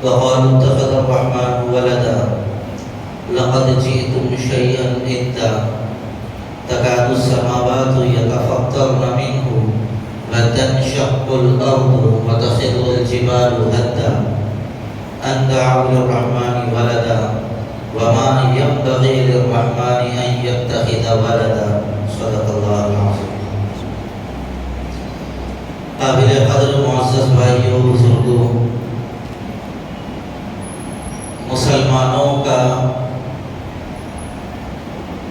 وقالوا اتخذ الرحمن ولدا لقد جئتم شيئا إدا تكاد السماوات يتفطرن منه وتنشق الأرض وتخر الجبال هدا أن دعوا للرحمن ولدا وما ينبغي للرحمن أن يتخذ ولدا صدق الله العظيم. قابل قدر معزز بھائیوں بزرگوں، مسلمانوں کا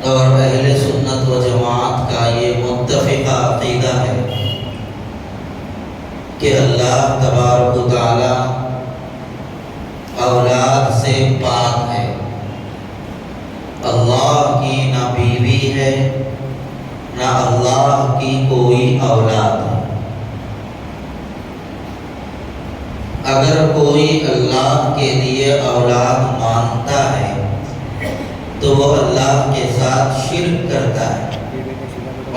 اور اہل سنت و جماعت کا یہ متفقہ عقیدہ ہے کہ اللہ تبارک و تعالی اولاد سے پاک ہے. اللہ کی نہ بیوی ہے نہ اللہ کی کوئی اولاد ہے. اگر کوئی اللہ کے لیے اولاد مانتا ہے تو وہ اللہ کے ساتھ شرک کرتا ہے،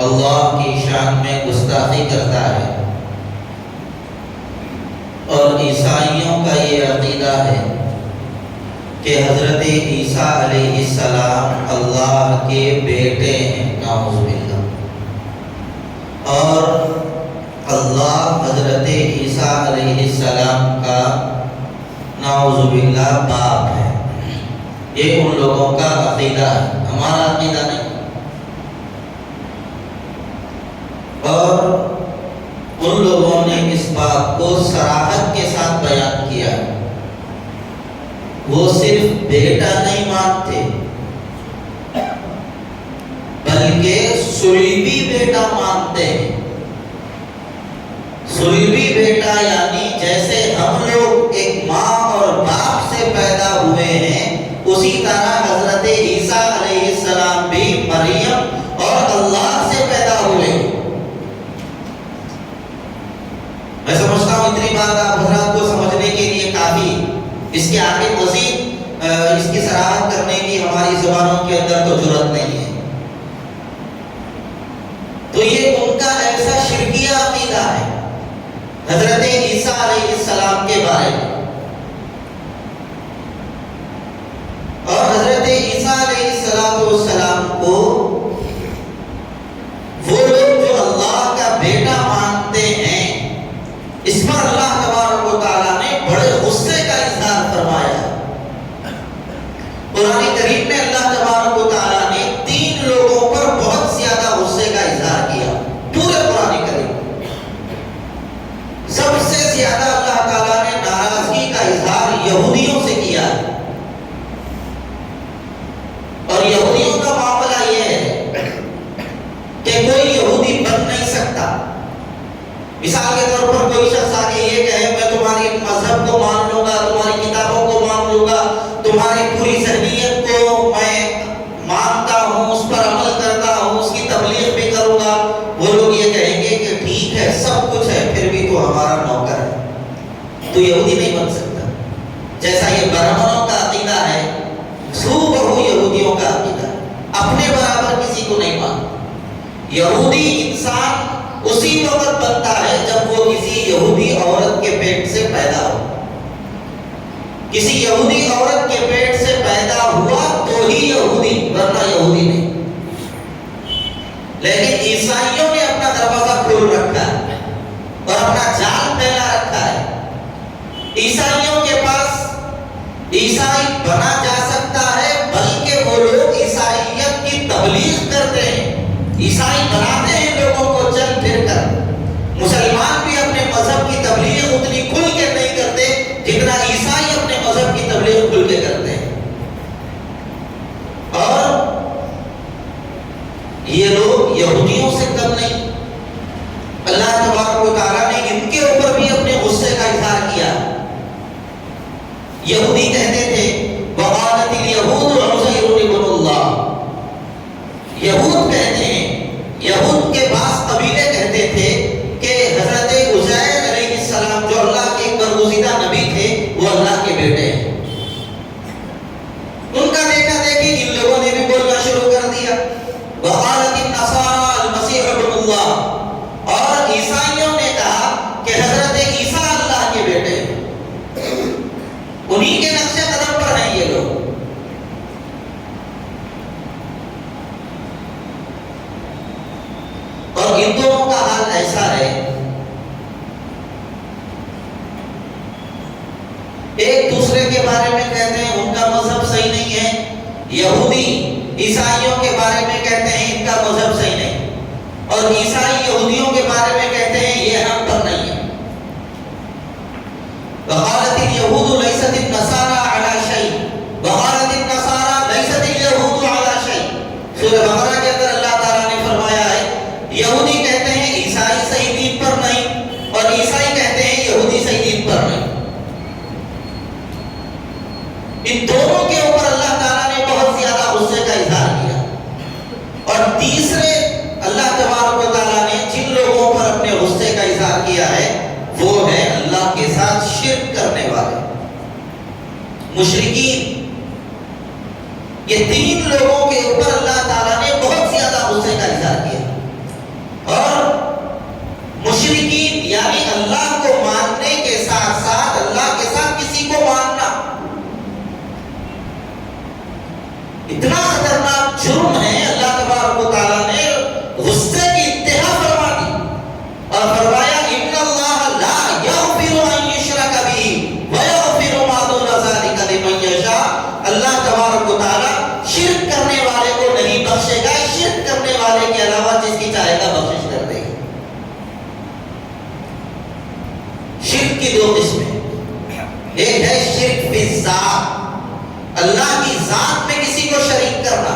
اللہ کی شان میں گستاخی کرتا ہے. اور عیسائیوں کا یہ عقیدہ ہے کہ حضرت عیسیٰ علیہ السلام اللہ کے بیٹے ہیں، نعوذ باللہ، اور اللہ حضرت عیسیٰ علیہ السلام کا نعوذ باللہ باپ ہے. یہ ان لوگوں کا عقیدہ ہے، ہمارا عقیدہ نہیں. اور ان لوگوں نے اس بات کو صراحت کے ساتھ بیان کیا، وہ صرف بیٹا نہیں مانتے بلکہ صلیبی بیٹا مانتے ہیں. صلیبی بیٹا یعنی جیسے ہم لوگ ایک ماں اور باپ سے پیدا ہوئے ہیں، اسی طرح حضرت عیسیٰ علیہ السلام بھی مریم اور اللہ سے پیدا ہوئے. میں سمجھتا ہوں اتنی بات آپ حضرات کو سمجھنے کے لیے کافی. اس کے آگے مزید اس کی صراحت کرنے کی ہماری زبانوں کے اندر تو جرات نہیں ہے. تو یہ ان کا ایسا شرکیہ عقیدہ ہے حضرت عیسیٰ علیہ السلام کے بارے میں. اور حضرت عیسیٰ علیہ السلام کو وہ لوگ جو اللہ کا بیٹا مانتے ہیں، اس پر اللہ تبارک و تعالیٰ نے بڑے غصے کا اظہار فرمایا. قرآن کریم میں اللہ تبارک و تعالیٰ نے 3 لوگوں پر بہت زیادہ غصے کا اظہار کیا. پورے قرآن کریم سب سے زیادہ اللہ تعالیٰ نے ناراضگی کا اظہار یہودیوں سے کیا ہے. اور یہودیوں کا معاملہ یہ ہے کہ کوئی یہودی بن نہیں سکتا. مثال کے طور پر کوئی شخص آگے یہ کہے میں تمہاری مذہب کو مان لوں گا، تمہاری کتابوں کو مان لوں گا، تمہاری پوری ذہنیت کو میں مانتا ہوں، اس پر عمل کرتا ہوں، اس کی تبلیغ بھی کروں گا. وہ لوگ یہ کہیں گے کہ ٹھیک ہے سب کچھ ہے پھر بھی تو ہمارا نوکر ہے. تو یہودی نہیں بن سکتا. جیسا یہ برہمنوں کا عقیدہ ہے، سو بہو یہودیوں کا عقیدہ ہے، اپنے برابر کسی کو نہیں مانتا. یہودی انسان اسی وقت بنتا ہے جب وہ کسی یہودی عورت کے پیٹ سے پیدا ہو. کسی یہودی عورت کے پیٹ سے پیدا ہوا تو ہی یہودی، ورنہ یہودی نہیں. لیکن عیسائیوں نے اپنا دروازہ کھول رکھا ہے اور اپنا جال پھیلا رکھا ہے. عیسائیوں کے پاس عیسائی بنا جا سکتا ہے، بلکہ وہ لوگ عیسائیت کی تبلیغ کرتے ہیں، عیسائی بناتے ہیں لوگوں کو چل پھر کر. مسلمان بھی اپنے مذہب کی تبلیغ اتنی کھل کے نہیں کرتے جتنا عیسائی اپنے مذہب کی تبلیغ کھل کے کرتے ہیں. اور یہ لوگ یہودیوں سے کم نہیں. اللہ تبارک و تعالیٰ نے ان کے اوپر بھی اپنے غصے کا اظہار کیا. یہودی کہتے تھے وقالت الیہود عزیر ابن اللہ. یہود کہتے ہیں، یہود کے بعض قبیلے کہتے تھے کہ حضرت عزیر علیہ السلام جو اللہ کے ایک برگزیدہ نبی تھے وہ اللہ کے بیٹے ہیں. ان کا دیکھا دیکھی ان لوگوں نے بھی بولنا شروع کر دیا وقالت النصارى المسیح ابن اللہ. اور عیسائیوں نے کہا کہ حضرت عیسیٰ اللہ کے بیٹے ہیں. اور ان دونوں کا حال ایسا ہے، ایک دوسرے کے بارے میں کہتے ہیں ان کا مذہب صحیح نہیں ہے، یہودی عیسائیوں کے بارے میں کہتے ہیں ان کا مذہب صحیح نہیں، اور عیسائی یہودیوں کے بارے میں کہتے ہیں یہ ہم پر نہیں ہے۔ وقالت اليهود ليست النصارى على شيء وقالت النصارى ليست اليهود على شيء۔ سورہ بقرہ کے اندر اللہ تعالیٰ نے فرمایا ہے یہودی کہتے ہیں عیسائی صحیح دین پر نہیں، اور عیسائی کہتے ہیں یہودی صحیح دین پر نہیں۔ ان دونوں کے اوپر اللہ تعالیٰ نے بہت زیادہ غصے کا اظہار کیا، اور تیسرے اللہ تبارک و تعالیٰ نے جن لوگوں پر اپنے غصے کا اظہار کیا ہے وہ ہے اللہ کے ساتھ شرک کرنے والے مشرکین۔ یہ تین لوگوں کے اوپر اللہ تعالیٰ نے بہت زیادہ غصے کا اظہار کیا، اور مشرکین یعنی اللہ کو ماننے کے ساتھ ساتھ اللہ کے ساتھ کسی کو ماننا اتنا خطرناک جرم ہے، اللہ تبارک و تعالیٰ نے غصے کی انتہا فرما دی اور فرمایا ان اللہ لا یغفر ان یشرک بہ ویغفر ما دون ذلک لمن یشاء۔ اللہ تبارک و تعالیٰ شرک کرنے والے کو نہیں بخشے گا، شرک کرنے والے کے علاوہ جس کی چاہے گا بخشش کر دے گا۔ شرک کی دو قسمیں، ایک ہے شرک فی الذات، اللہ کی ذات میں کسی کو شریک کرنا،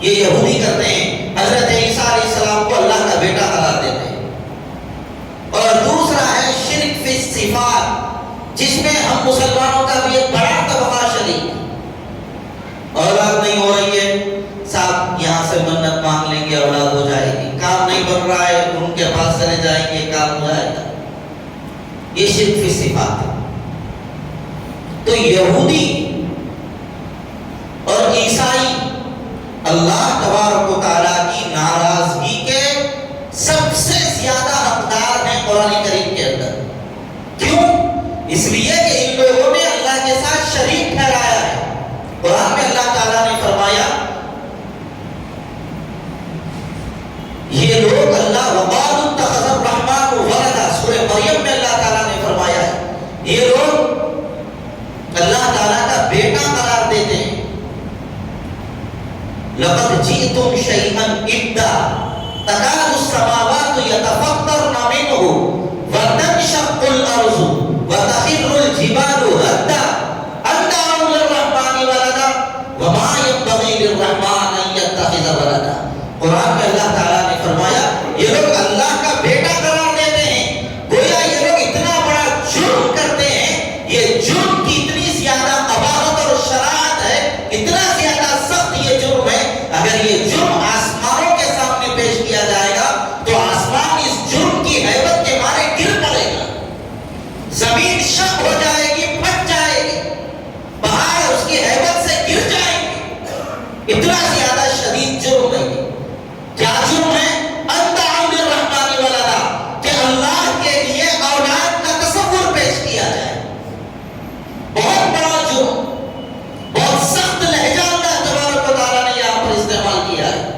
یہ یہودی کرتے ہیں، حضرت عیسیٰ علیہ السلام کو اللہ کا بیٹا قرار دیتے ہیں۔ اور دوسرا ہے شرک فی الصفات، جس میں ہم مسلمانوں کا بھی ایک بڑا طبقہ شریک، اولاد نہیں ہو رہی ہے، صاحب یہاں سے منت مانگ لیں گے اولاد ہو جائے گی، کام نہیں بن رہا ہے ان کے پاس چلے جائیں گے کام ہو جائے گا، یہ شرک فی الصفات ہے۔ تو یہودی اور عیسائی اللہ تبارک و تعالیٰ کی ناراضگی کے سب سے زیادہ حقدار ہیں قرآن کریم کے اندر۔ کیوں؟ اس لیے کہ ان لوگوں نے اللہ کے ساتھ شریک ٹھہرایا ہے۔ قرآن میں اللہ تعالیٰ نے فرمایا یہ لوگ اللہ وقالوا اتخذ الرحمن ولدا، سورہ مریم میں اللہ تعالیٰ نے فرمایا ہے یہ لوگ اللہ تعالیٰ کا بیٹا قرار دیتے ہیں۔ لقد جئتم شيئا إدا تكاد السماوات يتفطرن منه وتنشق الأرض وتخر الجبال هدا أن دعوا للرحمن ولدا وما ينبغي للرحمن أن يتخذ ولدا۔ قرآن میں اللہ تعالیٰ نے فرمایا یہ لوگ اللہ کا بیٹا قرار دیتے ہیں، گویا یہ لوگ اتنا بڑا جرم کرتے ہیں، یہ جرم کی اتنی زیادہ قباحت اور شرارت ہے، اتنا زیادہ سخت یہ جرم ہے، اگر یہ جرم آسمانوں کے سامنے پیش کیا جائے گا تو آسمان اس جرم کی ہیبت کے مارے گر پڑے گا، زمین شق ہو جائے گی، پھٹ جائے گی، پہاڑ اس کی ہیبت سے گر جائیں گے، اتنا زیادہ شدید جرم ہے۔ کیا جرم ہے؟ ان دعوا للرحمن ولدا، کہ اللہ کے لیے اولاد کا تصور پیش کیا جائے، بہت بڑا جرم، بہت سخت لہجہ اللہ تبارک و تعالیٰ نے یہاں پر استعمال کیا ہے۔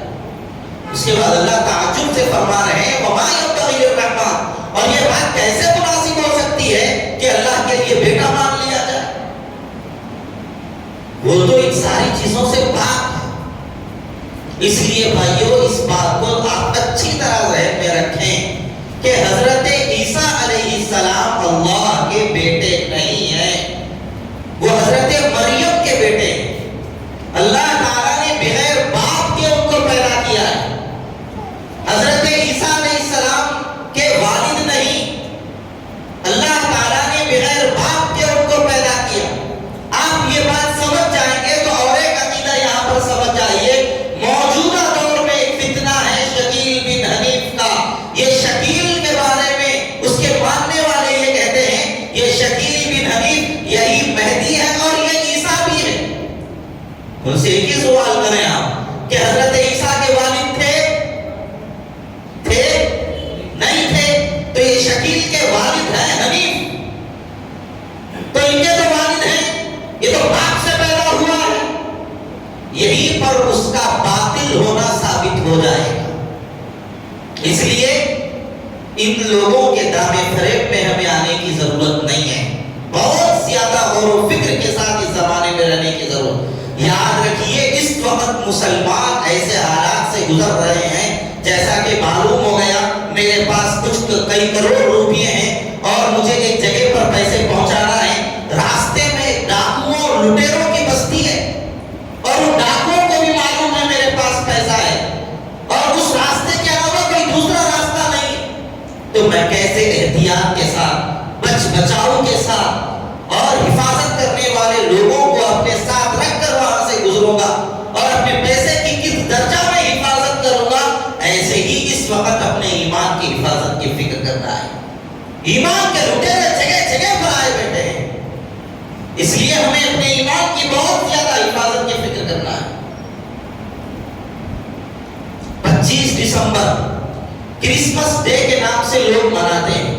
اس کے بعد اللہ تعجب سے فرما رہے ہیں وما ينبغي للرحمن، اور یہ بات کیسے مناسب ہو سکتی ہے کہ اللہ کے لیے بیٹا مان لیا جائے، وہ تو ان ساری چیزوں سے پاک ہے۔ اس لیے بھائیوں اس بات کو آپ اچھی طرح ذہن میں رکھیں کہ حضرت عیسیٰ علیہ السلام اللہ کے بیٹے نہیں ہیں، وہ حضرت مریم کے بیٹے ہیں۔ اللہ تعالیٰ نے بغیر باپ کے ان کو پیدا کیا ہے۔ حضرت عیسیٰ علیہ السلام کے والد نہیں، اللہ تعالیٰ نے بغیر باپ کے ان کو پیدا کیا۔ آپ یہ بات سمجھ جائیں گے تو اور ایک عقیدہ یہاں پر سمجھ جائیے، موجودہ دور میں ایک فتنہ ہے شکیل بن حنیف کا، یہ شکیل کے بارے میں اس کے ماننے والے یہ کہتے ہیں یہ شکیل بن حنیف یہی مہدی ہے اور یہ عیسیٰ بھی ہے۔ ان سے ایک ہی سوال کریں آپ کہ حضرت عیسیٰ کے والد تھے نہیں تھے؟ تو یہ شکیل کے والد ہیں حنیف، تو ان کے تو والد ہیں، یہ تو باپ سے پیدا ہوا ہے، یہیں پر اس کا باطل ہونا ثابت ہو جائے گا۔ اس لیے ان لوگوں کے دامے فریب میں ہمیں آنے کی ضرورت نہیں ہے. بہت زیادہ غور و فکر کے ساتھ اس زمانے میں رہنے کی ضرورت. یاد رکھیے اس وقت مسلمان ایسے حالات سے گزر رہے ہیں جیسا کہ معلوم ہو گیا میرے پاس کچھ کئی کروڑ روپے ہیں اور مجھے ایک جگہ پر پیسے پہنچانا ہے. راستے میں ڈاکوؤں اور لٹیروں کی بستی ہے اور ان ڈاکوؤں کو بھی معلوم ہے میرے پاس پیسہ ہے اور اس راستے کے علاوہ کوئی دوسرا راستہ نہیں. تو میں کیسے احتیاط کے ساتھ بچاؤ کے ساتھ اور حفاظت کرنے والے لوگوں کو اپنے ساتھ رکھ کر وہاں سے گزروں گا اور اپنے پیسے کی کس درجہ میں حفاظت کروں گا. ایسے ہی اس وقت اپنے ایمان کی حفاظت کی فکر کرنا ہے. ایمان کے لٹیرے جگہ جگہ پر آئے بیٹھے ہیں, اس لیے ہمیں اپنے ایمان کی بہت زیادہ حفاظت کی فکر کرنا ہے. 25 دسمبر کرسمس ڈے کے نام سے لوگ مناتے ہیں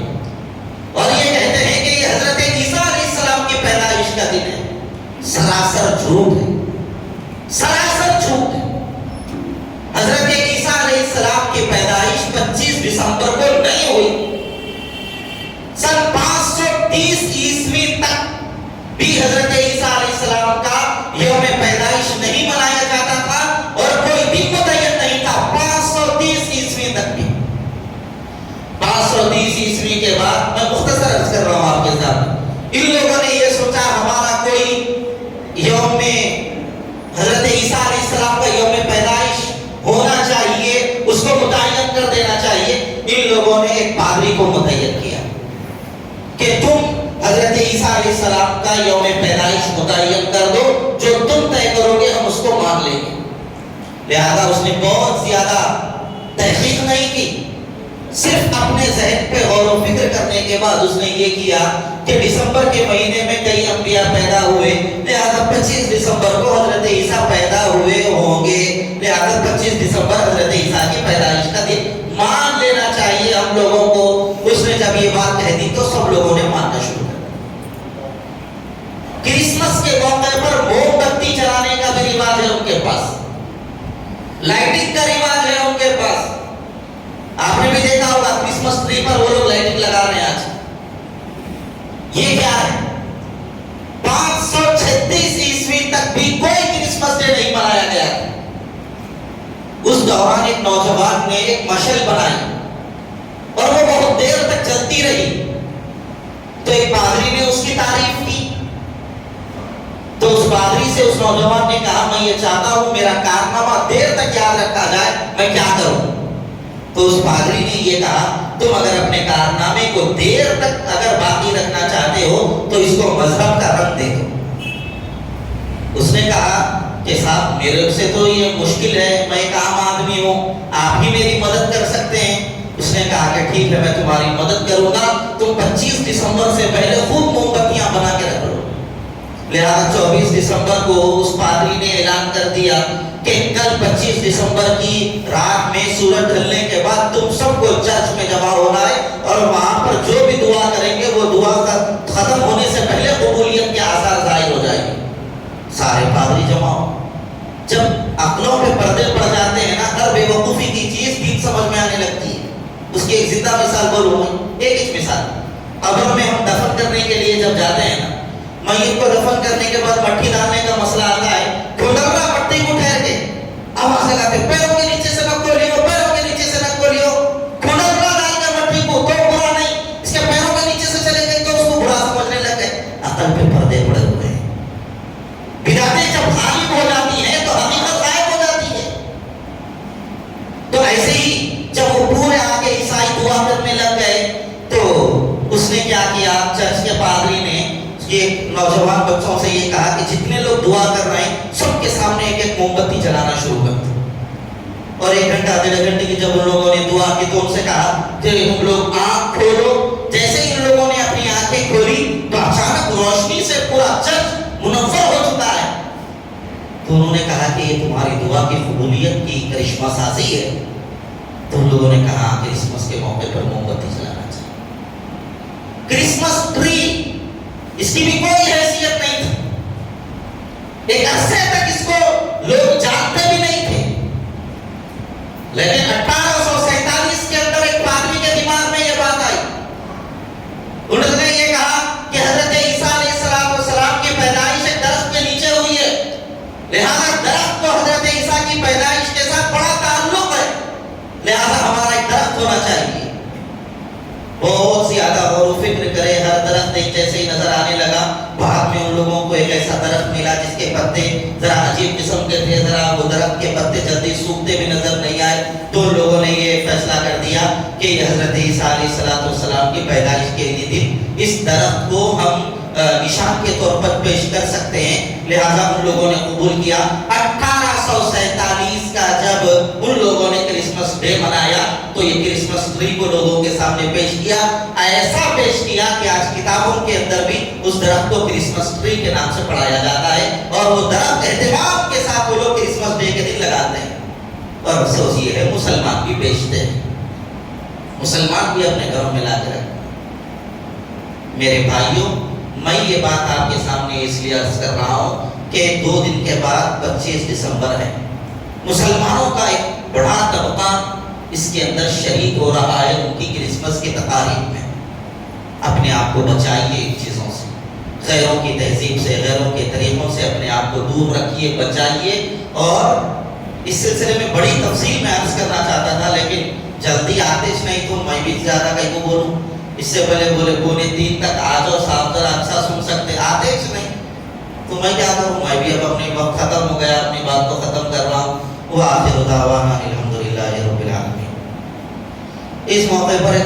اور یہ کہتے ہیں کہ یہ حضرت عیسیٰ علیہ السلام کی پیدائش کا دن ہے. سراسر جھوٹ ہے, سراسر جھوٹ ہے. حضرت عیسیٰ علیہ السلام کی پیدائش 25 دسمبر کو نہیں ہوئی. سن 530 عیسوی تک بھی حضرت عیسیٰ علیہ السلام کا یوم پیدائش نہیں منایا جاتا تھا اور کوئی دن متعین نہیں تھا. 530 عیسوی تک بھی. 530 عیسوی کے بعد میں مختصر عرض کر رہا ہوں آپ کے سامنے, ان لوگوں نے یہ سوچا ہمارا کوئی یوم حضرت عیسیٰ علیہ السلام کا یوم پیدائش ہونا چاہیے, اس کو متعین کر دینا چاہیے. ان لوگوں نے ایک پادری کو متعین کیا کہ تم حضرت عیسیٰ علیہ السلام کا یوم پیدائش متعین کر دو, جو تم طے کرو گے ہم اس کو مان لیں گے. لہذا اس نے بہت زیادہ تحقیق نہیں کی, صرف اپنے ذہن پہ غور و فکر کرنے کے بعد اس نے یہ کیا کہ دسمبر کے مہینے میں کئی انبیاء پیدا ہوئے, لہذا 25 دسمبر کو حضرت عیسیٰ پیدا ہوئے ہوں گے, لہذا 25 دسمبر حضرت عیسیٰ کی پیدائش کا دن مان لینا چاہیے ہم لوگوں کو. اس نے جب یہ بات کہہ دی تو سب لوگوں نے ماننا شروع کر دیا. کرسمس کے موقع پر موم بتی جلانے کا بھی رواج ہے ان کے پاس, لائٹنگ کا رواج ہے ان کے پاس. آپ نے بھی دیکھا ہوگا کرسمس ٹری پر وہ لوگ لائٹنگ لگا رہے ہیں آج. یہ کیا ہے؟ 536 عیسوی تک بھی کوئی کرسمس ڈے نہیں منایا گیا. اس دوران ایک نوجوان نے ایک مشعل بنائی اور وہ بہت دیر تک چلتی رہی. تو ایک پادری نے اس کی تعریف کی. تو اس پادری سے اس نوجوان نے کہا میں یہ چاہتا ہوں میرا کارنامہ دیر تک یاد رکھا جائے, میں کیا کروں؟ تو اس پادری نے یہ کہا تم اگر اپنے کارنامے کو دیر تک اگر باقی رکھنا چاہتے ہو تو اس کو مذہب کا رنگ دے دو. اس نے کہا کہ صاحب میرے سے تو یہ مشکل ہے, میں ایک عام آدمی ہوں, آپ ہی میری مدد کر سکتے ہیں. اس نے کہا کہ ٹھیک ہے میں تمہاری مدد کروں گا, تم 25 دسمبر سے پہلے خوب موم بتیاں بنا کے رکھ لو. لہذا 24 دسمبر کو اس پادری نے اعلان کر دیا کہ کل 25 دسمبر کی رات میں سورج ڈھلنے کے بعد تم سب کو چرچ میں جمع ہونا ہے اور وہاں پر جو بھی دعا کریں گے وہ دعا کا ختم ہونے سے پہلے قبولیت کے آثار ظاہر ہو جائیں گے. سارے پادری جمع ہو. جب عقلوں پہ پردے پڑ جاتے ہیں نا, ہر بے وقوفی کی چیز دین سمجھ میں آنے لگتی ہے. اس کی ایک زندہ مثال بولوں گا, ایک مثال. قبر میں ہم دفن کرنے کے لیے جب جاتے ہیں نا, میت کو دفن کرنے کے بعد مٹی ڈالنے کا مسئلہ آتا ہے, ڈھونڈ رہا مٹی کو ٹھہر کے آواز لگاتے پیروں کے نیچے سے نہ کھولیو, پیروں کے نیچے سے نہ کھولیو. ڈھونڈ رہا ڈال کے مٹی کو, کوئی برا نہیں, اس کے پیروں کے نیچے سے چلے گئے تو اس کو برا سمجھنے لگ گئے. عقل پہ پردے پڑے ہوئے ہیں. بدعتیں جب غالب ہو جاتی ہیں تو حقیقت غائب ہو جاتی ہے. تو ایسے ہی جب وہ پورے آگے عیسائی دعا کرنے لگ گئے تو اس نے کیا کیا, چرچ کے پادری نے یہ نوجوان بچوں سے یہ کہا کہ جتنے لوگ دعا کر رہے ہیں سب کے سامنے ایک ایک موم بتی جلانا شروع کر دو. اور 1 گھنٹہ 1.5 گھنٹے کی جب ان لوگوں نے دعا کی تو ان سے کہا کہ تم لوگ آنکھ کھولو. جیسے ہی ان لوگوں نے اپنی آنکھیں کھولی تو اچانک روشنی سے پورا چرچ منور ہو چکا ہے. تو انہوں نے کہا کہ یہ تمہاری دعا کی قبولیت کی کرشمہ سازی ہے. تو ان لوگوں نے کہا کرسمس کے موقع پر موم بتی جلانا چاہیے. کرسمس ٹری اس کی بھی کوئی حیثیت نہیں تھی. ایک عرصے تک اس کو لوگ جانتے بھی نہیں تھے, لیکن 1847 کے اندر ایک پادری کے دماغ میں یہ ہونا چاہیے، بہت زیادہ غور و فکر کرے. ہر درخت ایک جیسے ہی نظر آنے لگا. بعد میں ان لوگوں کو ایک ایسا درخت ملا جس کے پتے ذرا عجیب قسم کے تھے، ذرا وہ درخت کے پتے جلدی سوکھتے بھی نظر نہیں آئے. تو ان لوگوں نے یہ فیصلہ کر دیا کہ یہ حضرت عیسیٰ علیہ السلام کی پیدائش کے لیے دن، اس درخت کو ہم نشان کے طور پر پیش کر سکتے ہیں. لہذا ان لوگوں نے قبول کیا. 1847 کا جب ان لوگوں نے کرسمس ڈے منایا تو یہ کرسمس ٹری کو لوگوں کے سامنے پیش کیا. ایسا پیش کیا کہ آج کتابوں کے اندر بھی اس درخت کو کرسمس ٹری کے نام سے پڑھایا جاتا ہے، اور وہ درخت اہتمام کے ساتھ وہ لوگ کرسمس ڈے کے دن لگاتے ہیں. اور افسوس یہ ہے مسلمان بھی بیچتے ہیں، مسلمان بھی اپنے گھروں میں لا کے رکھتے ہیں. میرے بھائیوں، میں یہ بات آپ کے سامنے اس لیے عرض کر رہا ہوں کہ 2 دن کے بعد 25 دسمبر ہے. مسلمانوں کا ایک بڑا طبقہ اس کے اندر شریک ہو رہا ہے ان کی کرسمس کی تقاریب میں. اپنے آپ کو بچائیے ان چیزوں سے، غیروں کی تہذیب سے، غیروں کے طریقوں سے اپنے آپ کو دور رکھیے، بچائیے. اور اس سلسلے میں بڑی تفصیل میں عرض کرنا چاہتا تھا، لیکن جلدی آتش نہیں تو میں بھی زیادہ کہیں کو بولوں. اس سے پہلے بولے 2:45 تک آ جاؤ صاحب، ذرا اچھا سن سکتے، آتش نہیں تو میں کیا کروں. میں بھی اب اپنی وقت ختم ہو گیا، اپنی بات کو ختم کر رہا ہوں. وآخر دعوانا الحمدللہ رب العالمین. اس موقع پر